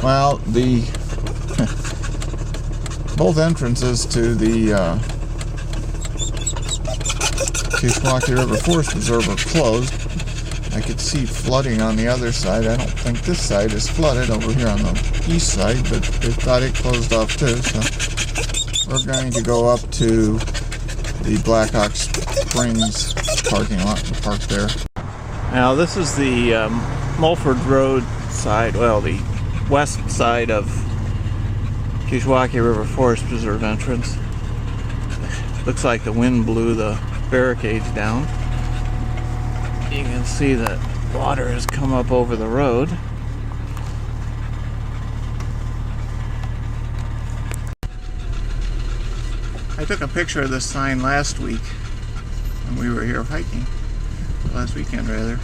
Well, the both entrances to the Kishwaukee River Forest Preserve are closed. I could see flooding on the other side. I don't think this side is flooded over here on the east side, but they thought it closed off too, so we're going to go up to the Blackhawk Springs parking lot and park there. Now this is the Mulford Road side, well, the west side of Kishwaukee River Forest Preserve entrance. Looks like the wind blew the barricades down. You can see that water has come up over the road. I took a picture of this sign last week when we were here hiking. Last weekend, rather.